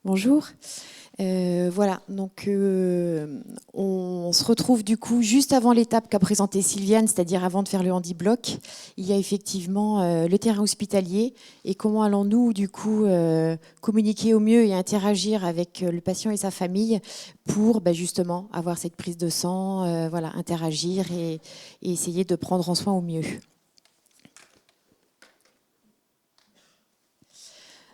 Bonjour. Voilà, donc on se retrouve du coup juste avant l'étape qu'a présentée Sylviane, c'est-à-dire avant de faire le handi-bloc. Il y a effectivement le terrain hospitalier et comment allons-nous du coup communiquer au mieux et interagir avec le patient et sa famille pour justement avoir cette prise de sang, voilà, interagir et essayer de prendre en soin au mieux.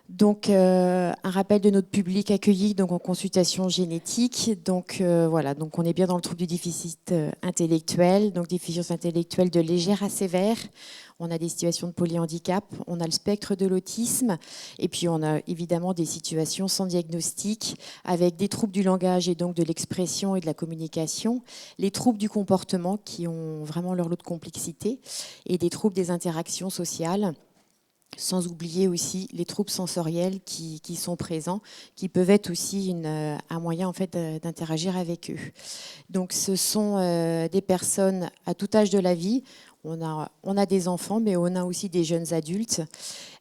Donc, un rappel de notre public accueilli donc en consultation génétique. Donc, voilà, donc on est bien dans le trouble du déficit intellectuel, donc déficience intellectuelle de légère à sévère. On a des situations de polyhandicap, on a le spectre de l'autisme, et puis on a évidemment des situations sans diagnostic, avec des troubles du langage et donc de l'expression et de la communication, les troubles du comportement qui ont vraiment leur lot de complexité, et des troubles des interactions sociales. Sans oublier aussi les troubles sensoriels qui sont présents, qui peuvent être aussi un moyen en fait d'interagir avec eux. Donc ce sont des personnes à tout âge de la vie. On a des enfants, mais on a aussi des jeunes adultes.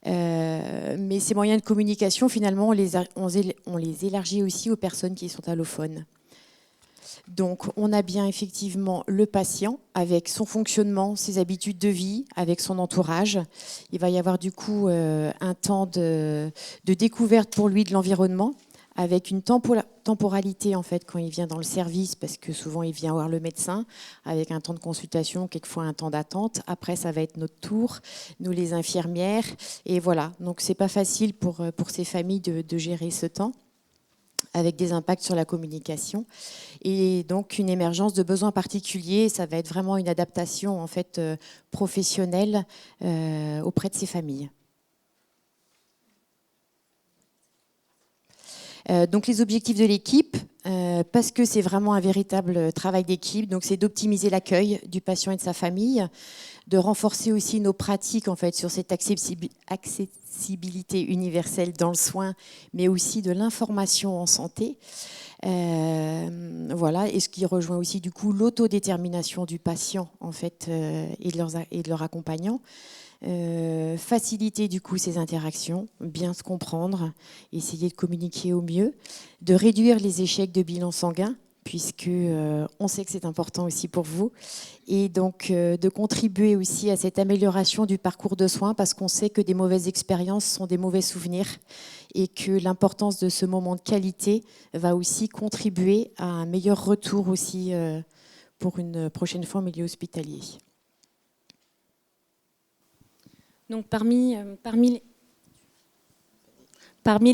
Mais ces moyens de communication, finalement, on les élargit aussi aux personnes qui sont allophones. Donc, on a bien effectivement le patient avec son fonctionnement, ses habitudes de vie, avec son entourage. Il va y avoir du coup un temps de découverte pour lui de l'environnement, avec une temporalité en fait quand il vient dans le service, parce que souvent il vient voir le médecin, avec un temps de consultation, quelquefois un temps d'attente. Après, ça va être notre tour, nous les infirmières. Et voilà, donc c'est pas facile pour ces familles de gérer ce temps, avec des impacts sur la communication. Et donc une émergence de besoins particuliers, ça va être vraiment une adaptation en fait professionnelle auprès de ces familles. Donc les objectifs de l'équipe, parce que c'est vraiment un véritable travail d'équipe, donc c'est d'optimiser l'accueil du patient et de sa famille, de renforcer aussi nos pratiques en fait sur cette accessibilité universelle dans le soin, mais aussi de l'information en santé. Voilà, et ce qui rejoint aussi du coup l'autodétermination du patient en fait et de leur accompagnant. Faciliter du coup ces interactions, bien se comprendre, essayer de communiquer au mieux, de réduire les échecs de bilan sanguin, puisque on sait que c'est important aussi pour vous, et donc de contribuer aussi à cette amélioration du parcours de soins, parce qu'on sait que des mauvaises expériences sont des mauvais souvenirs, et que l'importance de ce moment de qualité va aussi contribuer à un meilleur retour aussi pour une prochaine fois en milieu hospitalier. Donc parmi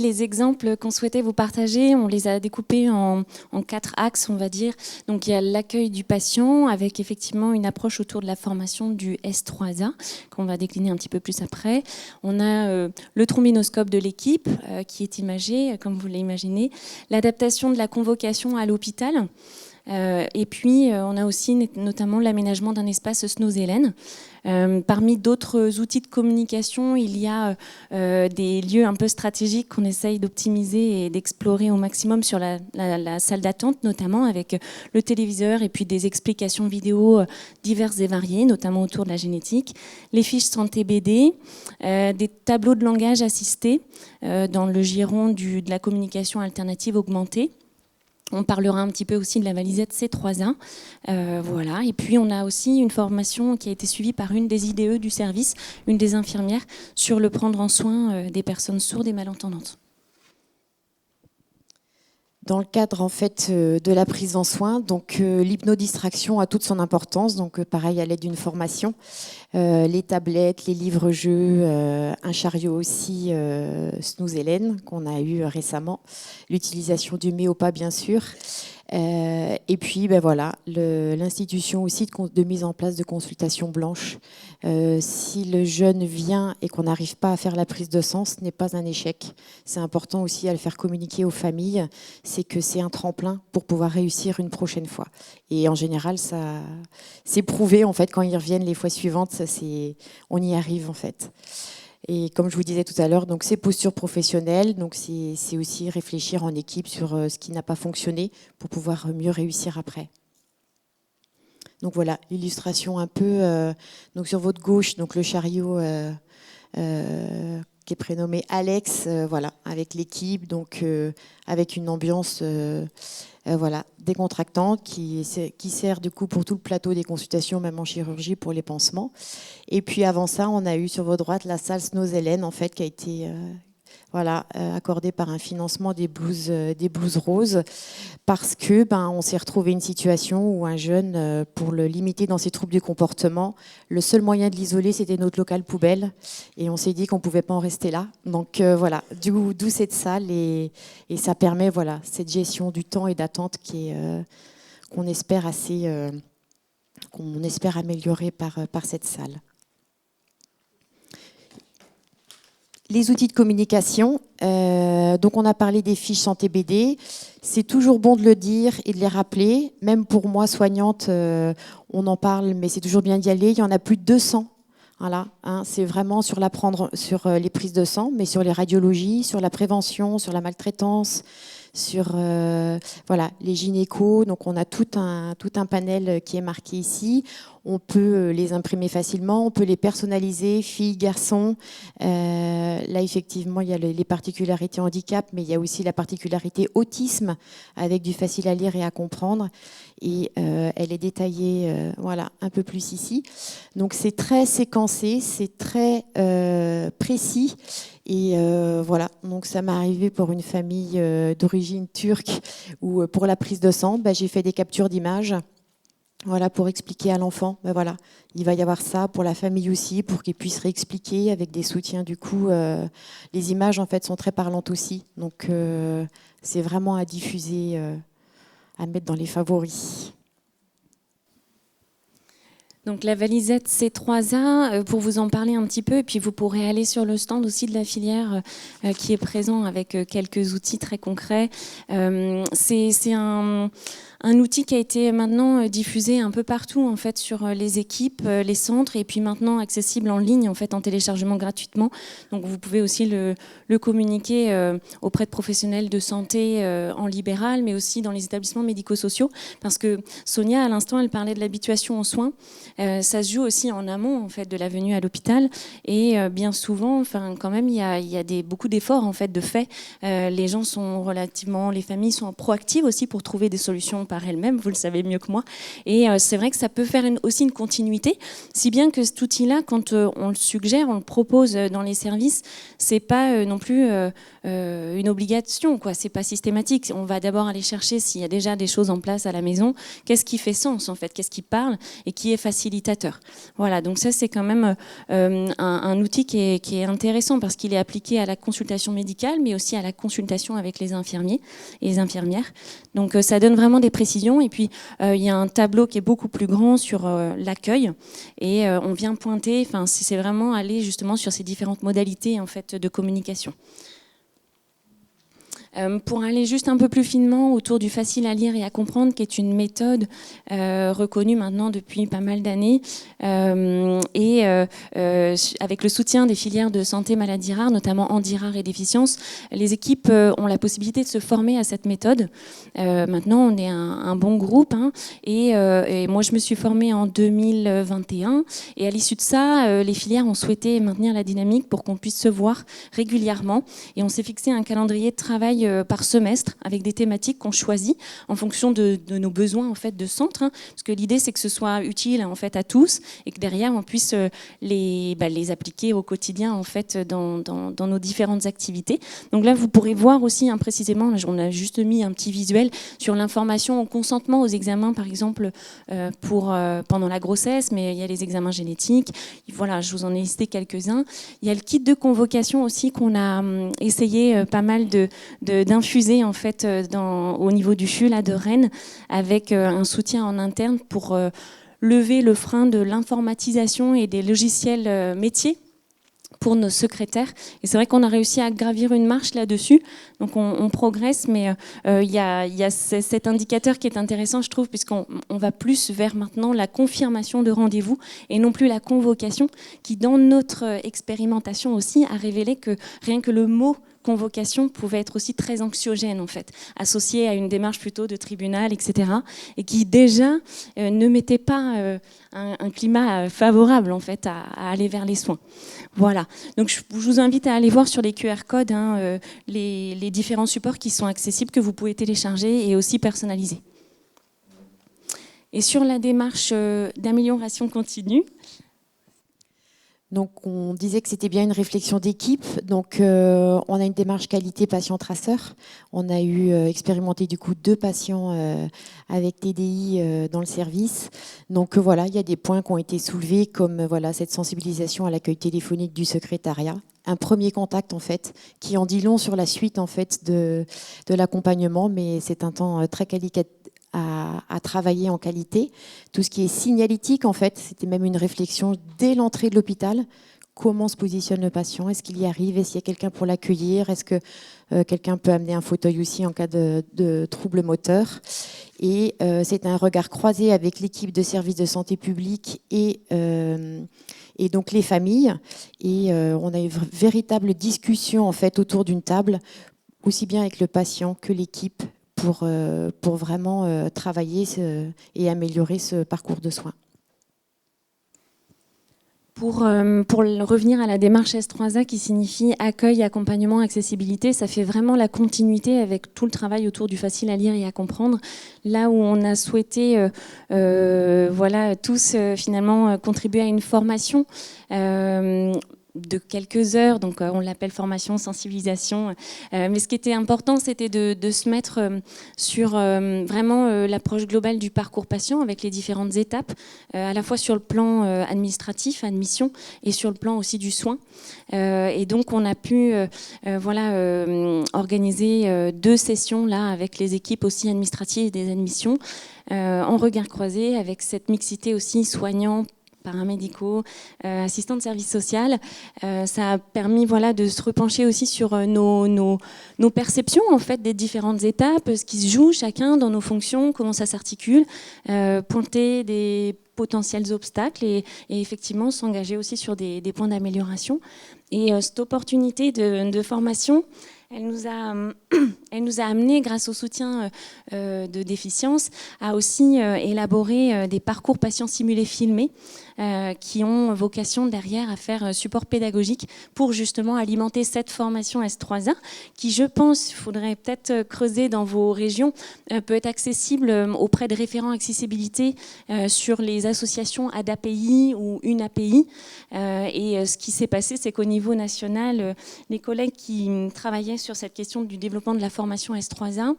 les exemples qu'on souhaitait vous partager, on les a découpés en 4 axes, on va dire. Donc il y a l'accueil du patient avec effectivement une approche autour de la formation du S3A, qu'on va décliner un petit peu plus après. On a le trombinoscope de l'équipe qui est imagé, comme vous l'imaginez. L'adaptation de la convocation à l'hôpital. Et puis, on a aussi notamment l'aménagement d'un espace Snows-Hélène. Parmi d'autres outils de communication, il y a des lieux un peu stratégiques qu'on essaye d'optimiser et d'explorer au maximum sur la salle d'attente, notamment avec le téléviseur et puis des explications vidéo diverses et variées, notamment autour de la génétique, les fiches santé BD, des tableaux de langage assistés dans le giron de la communication alternative augmentée. On parlera un petit peu aussi de la valisette C3A. Voilà. Et puis, on a aussi une formation qui a été suivie par une des IDE du service, une des infirmières, sur le prendre en soin des personnes sourdes et malentendantes. Dans le cadre en fait de la prise en soin, donc l'hypnodistraction a toute son importance, donc pareil à l'aide d'une formation, les tablettes, les livres-jeux, un chariot aussi, Snows-Hélène qu'on a eu récemment, l'utilisation du méopa bien sûr, et puis voilà, l'institution aussi de mise en place de consultations blanches. Si le jeune vient et qu'on n'arrive pas à faire la prise de sang, ce n'est pas un échec. C'est important aussi à le faire communiquer aux familles, c'est que c'est un tremplin pour pouvoir réussir une prochaine fois. Et en général, ça, c'est prouvé en fait quand ils reviennent les fois suivantes, on y arrive en fait. Et comme je vous disais tout à l'heure, donc c'est posture professionnelle, donc c'est aussi réfléchir en équipe sur ce qui n'a pas fonctionné pour pouvoir mieux réussir après. Donc voilà, l'illustration un peu. Donc sur votre gauche, donc le chariot qui est prénommé Alex, voilà, avec l'équipe, donc avec une ambiance voilà, décontractante qui sert du coup pour tout le plateau des consultations, même en chirurgie pour les pansements. Et puis avant ça, on a eu sur votre droite la salle Snows-Hélène, en fait, qui a été voilà, accordée par un financement des blouses roses, parce que on s'est retrouvé une situation où un jeune, pour le limiter dans ses troubles du comportement, le seul moyen de l'isoler, c'était notre local poubelle, et on s'est dit qu'on ne pouvait pas en rester là. Donc voilà, d'où cette salle, et ça permet voilà, cette gestion du temps et d'attente qu'on espère améliorer par cette salle. Les outils de communication, donc on a parlé des fiches santé BD, c'est toujours bon de le dire et de les rappeler, même pour moi soignante, on en parle, mais c'est toujours bien d'y aller, il y en a plus de 200, voilà, hein, c'est vraiment sur les prises de sang, mais sur les radiologies, sur la prévention, sur la maltraitance, sur voilà, les gynécos, donc on a tout un panel qui est marqué ici. On peut les imprimer facilement, on peut les personnaliser, filles, garçons. Là, effectivement, il y a les particularités handicap, mais il y a aussi la particularité autisme, avec du facile à lire et à comprendre. Et elle est détaillée voilà, un peu plus ici. Donc, c'est très séquencé, c'est très précis. Et voilà, donc ça m'est arrivé pour une famille d'origine turque où pour la prise de sang, j'ai fait des captures d'images. Voilà, pour expliquer à l'enfant, voilà, il va y avoir ça pour la famille aussi, pour qu'il puisse réexpliquer avec des soutiens. Du coup, les images en fait sont très parlantes aussi, donc c'est vraiment à diffuser, à mettre dans les favoris. Donc la valisette C3A, pour vous en parler un petit peu, et puis vous pourrez aller sur le stand aussi de la filière qui est présent avec quelques outils très concrets. C'est un outil qui a été maintenant diffusé un peu partout en fait sur les équipes, les centres, et puis maintenant accessible en ligne en fait en téléchargement gratuitement. Donc vous pouvez aussi le communiquer auprès de professionnels de santé en libéral, mais aussi dans les établissements médico-sociaux, parce que Sonia à l'instant elle parlait de l'habituation aux soins. Ça se joue aussi en amont en fait de la venue à l'hôpital, et bien souvent, enfin quand même il y a beaucoup d'efforts en fait de fait. Les gens sont les familles sont proactives aussi pour trouver des solutions par elles-mêmes, vous le savez mieux que moi. Et c'est vrai que ça peut faire aussi une continuité, si bien que cet outil-là, quand on le suggère, on le propose dans les services, c'est pas non plus une obligation, quoi. C'est pas systématique. On va d'abord aller chercher s'il y a déjà des choses en place à la maison. Qu'est-ce qui fait sens en fait? Qu'est-ce qui parle et qui est facilitateur? Voilà. Donc ça, c'est quand même un outil qui est intéressant parce qu'il est appliqué à la consultation médicale, mais aussi à la consultation avec les infirmiers et les infirmières. Donc ça donne vraiment des précisions. Et puis il y a un tableau qui est beaucoup plus grand sur l'accueil, et on vient pointer. Enfin, c'est vraiment aller justement sur ces différentes modalités en fait de communication. Pour aller juste un peu plus finement autour du facile à lire et à comprendre, qui est une méthode reconnue maintenant depuis pas mal d'années, et avec le soutien des filières de santé maladies rares, notamment handies rares et déficiences, les équipes ont la possibilité de se former à cette méthode. Maintenant, on est un bon groupe, hein, et moi je me suis formée en 2021, et à l'issue de ça, les filières ont souhaité maintenir la dynamique pour qu'on puisse se voir régulièrement, et on s'est fixé un calendrier de travail par semestre avec des thématiques qu'on choisit en fonction de nos besoins en fait de centre, hein, parce que l'idée c'est que ce soit utile en fait à tous et que derrière on puisse les appliquer au quotidien en fait dans nos différentes activités. Donc là vous pourrez voir aussi hein, précisément, on a juste mis un petit visuel sur l'information au consentement aux examens par exemple pendant la grossesse, mais il y a les examens génétiques, voilà, je vous en ai listé quelques-uns. Il y a le kit de convocation aussi qu'on a essayé pas mal d'infuser en fait au niveau du CHU là, de Rennes, avec un soutien en interne pour lever le frein de l'informatisation et des logiciels métiers. pour nos secrétaires. Et c'est vrai qu'on a réussi à gravir une marche là-dessus. Donc on progresse, mais il y a cet indicateur qui est intéressant, je trouve, puisqu'on va plus vers maintenant la confirmation de rendez-vous et non plus la convocation, qui dans notre expérimentation aussi a révélé que rien que le mot convocation pouvait être aussi très anxiogène en fait, associé à une démarche plutôt de tribunal, etc. Et qui déjà ne mettait pas un climat favorable en fait à aller vers les soins. Voilà. Donc je vous invite à aller voir sur les QR codes les différents supports qui sont accessibles, que vous pouvez télécharger et aussi personnaliser. Et sur la démarche d'amélioration continue. Donc, on disait que c'était bien une réflexion d'équipe. Donc, on a une démarche qualité patient-traceur. On a eu expérimenté du coup 2 patients avec TDI dans le service. Donc, voilà, il y a des points qui ont été soulevés, comme voilà, cette sensibilisation à l'accueil téléphonique du secrétariat. Un premier contact, en fait, qui en dit long sur la suite, en fait, de l'accompagnement. Mais c'est un temps très qualitatif à travailler en qualité. Tout ce qui est signalétique, en fait, c'était même une réflexion dès l'entrée de l'hôpital. Comment se positionne le patient? Est-ce qu'il y arrive? Est-ce qu'il y a quelqu'un pour l'accueillir? Est-ce que quelqu'un peut amener un fauteuil aussi en cas de troubles moteurs? Et c'est un regard croisé avec l'équipe de service de santé publique et donc les familles. Et on a eu une véritable discussion en fait autour d'une table, aussi bien avec le patient que l'équipe, pour vraiment travailler et améliorer ce parcours de soins. Pour revenir à la démarche S3A qui signifie accueil, accompagnement, accessibilité, ça fait vraiment la continuité avec tout le travail autour du facile à lire et à comprendre. Là où on a souhaité voilà, tous finalement contribuer à une formation de quelques heures, donc on l'appelle formation, sensibilisation. Mais ce qui était important, c'était de se mettre sur vraiment l'approche globale du parcours patient avec les différentes étapes, à la fois sur le plan administratif, admission, et sur le plan aussi du soin. Et donc on a pu voilà, organiser 2 sessions là avec les équipes aussi administratives des admissions, en regard croisé, avec cette mixité aussi soignant, paramédicaux, assistants de service social. Ça a permis voilà, de se repencher aussi sur nos perceptions en fait, des différentes étapes, ce qui se joue chacun dans nos fonctions, comment ça s'articule, pointer des potentiels obstacles et effectivement s'engager aussi sur des points d'amélioration. Et cette opportunité de formation, elle nous a amené, grâce au soutien de Déficience, à aussi élaborer des parcours patients simulés filmés qui ont vocation derrière à faire support pédagogique pour justement alimenter cette formation S3A qui, je pense, il faudrait peut-être creuser dans vos régions, peut être accessible auprès de référents accessibilité sur les associations ADAPI ou une API. Et ce qui s'est passé, c'est qu'au niveau national, les collègues qui travaillaient sur cette question du développement de la formation S3A,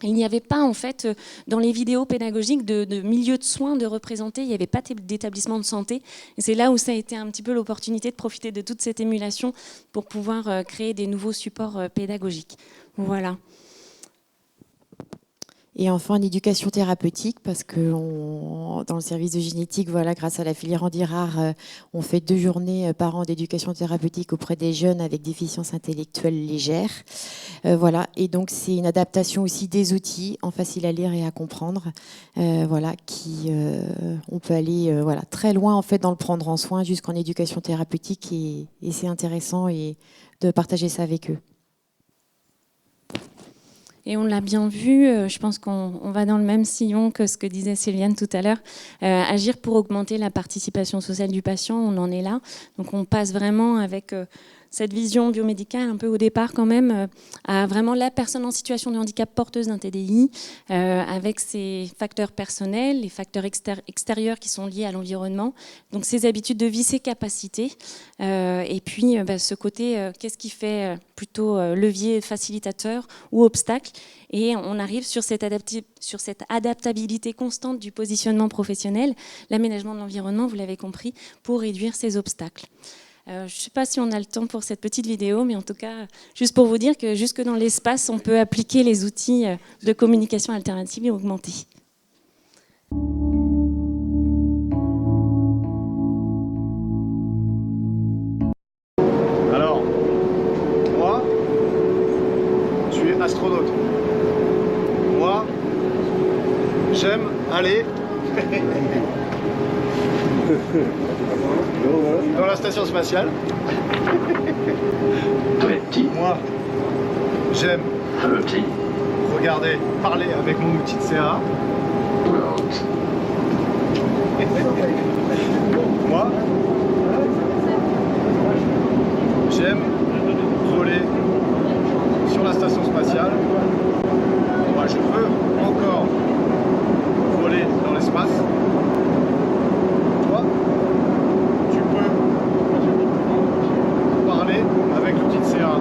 il n'y avait pas, en fait, dans les vidéos pédagogiques de milieux de soins de représenter, il n'y avait pas d'établissement de santé. Et c'est là où ça a été un petit peu l'opportunité de profiter de toute cette émulation pour pouvoir créer des nouveaux supports pédagogiques. Voilà. Et enfin, en éducation thérapeutique, parce que dans le service de génétique, voilà, grâce à la filière Handirard, on fait 2 journées par an d'éducation thérapeutique auprès des jeunes avec déficience intellectuelle légère. Voilà, et donc c'est une adaptation aussi des outils en facile à lire et à comprendre. Voilà, on peut aller voilà, très loin en fait dans le prendre en soin jusqu'en éducation thérapeutique et c'est intéressant et de partager ça avec eux. Et on l'a bien vu, je pense qu'on va dans le même sillon que ce que disait Sylviane tout à l'heure. Agir pour augmenter la participation sociale du patient, on en est là. Donc on passe vraiment avec cette vision biomédicale un peu au départ quand même, à vraiment la personne en situation de handicap porteuse d'un TDI, avec ses facteurs personnels, les facteurs extérieurs qui sont liés à l'environnement, donc ses habitudes de vie, ses capacités, et puis ce côté, qu'est-ce qui fait plutôt levier facilitateur ou obstacle, et on arrive sur cette adaptabilité constante du positionnement professionnel, l'aménagement de l'environnement, vous l'avez compris, pour réduire ces obstacles. Je ne sais pas si on a le temps pour cette petite vidéo, mais en tout cas, juste pour vous dire que jusque dans l'espace, on peut appliquer les outils de communication alternative et augmentée. Moi, j'aime aller dans la station spatiale. Moi, j'aime regarder, parler avec mon outil de CA. Moi, j'aime voler sur la station spatiale. Moi, je veux encore voler dans l'espace. Toi, tu peux parler avec l'outil de CA.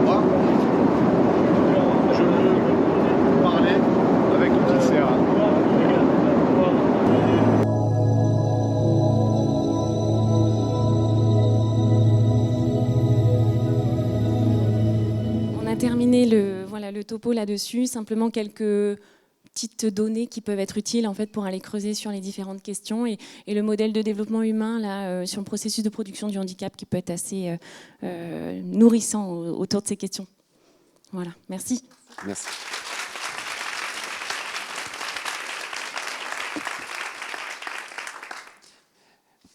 Moi, je veux parler avec l'outil de CA. Terminer le topo là-dessus, simplement quelques petites données qui peuvent être utiles en fait pour aller creuser sur les différentes questions et le modèle de développement humain là sur le processus de production du handicap qui peut être assez nourrissant autour de ces questions. Voilà, merci. Merci.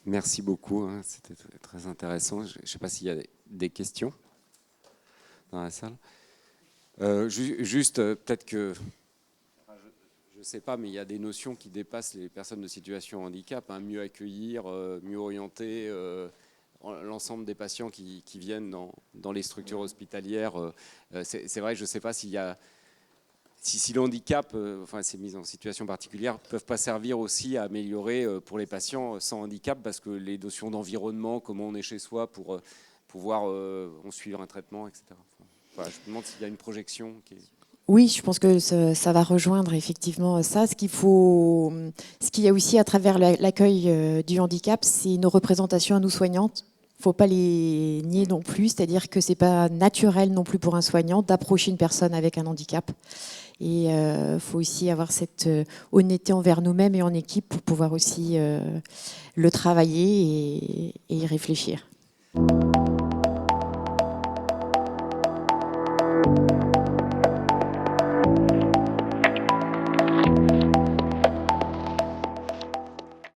Merci beaucoup, hein, c'était très intéressant. Je ne sais pas s'il y a des questions dans la salle. Juste, peut-être que, je ne sais pas, mais il y a des notions qui dépassent les personnes de situation de handicap, hein, mieux accueillir, mieux orienter l'ensemble des patients qui viennent dans les structures hospitalières. C'est vrai que je ne sais pas s'il y a... Si le handicap, enfin ces mises en situation particulière, ne peuvent pas servir aussi à améliorer pour les patients sans handicap, parce que les notions d'environnement, comment on est chez soi pour pouvoir suivre un traitement, etc. Enfin, je me demande s'il y a une projection qui est... Oui, je pense que ça va rejoindre effectivement ça. Ce qu'il y a aussi à travers l'accueil du handicap, c'est nos représentations à nous soignantes. Il ne faut pas les nier non plus, c'est-à-dire que ce n'est pas naturel non plus pour un soignant d'approcher une personne avec un handicap. Et il faut aussi avoir cette honnêteté envers nous-mêmes et en équipe pour pouvoir aussi le travailler et y réfléchir.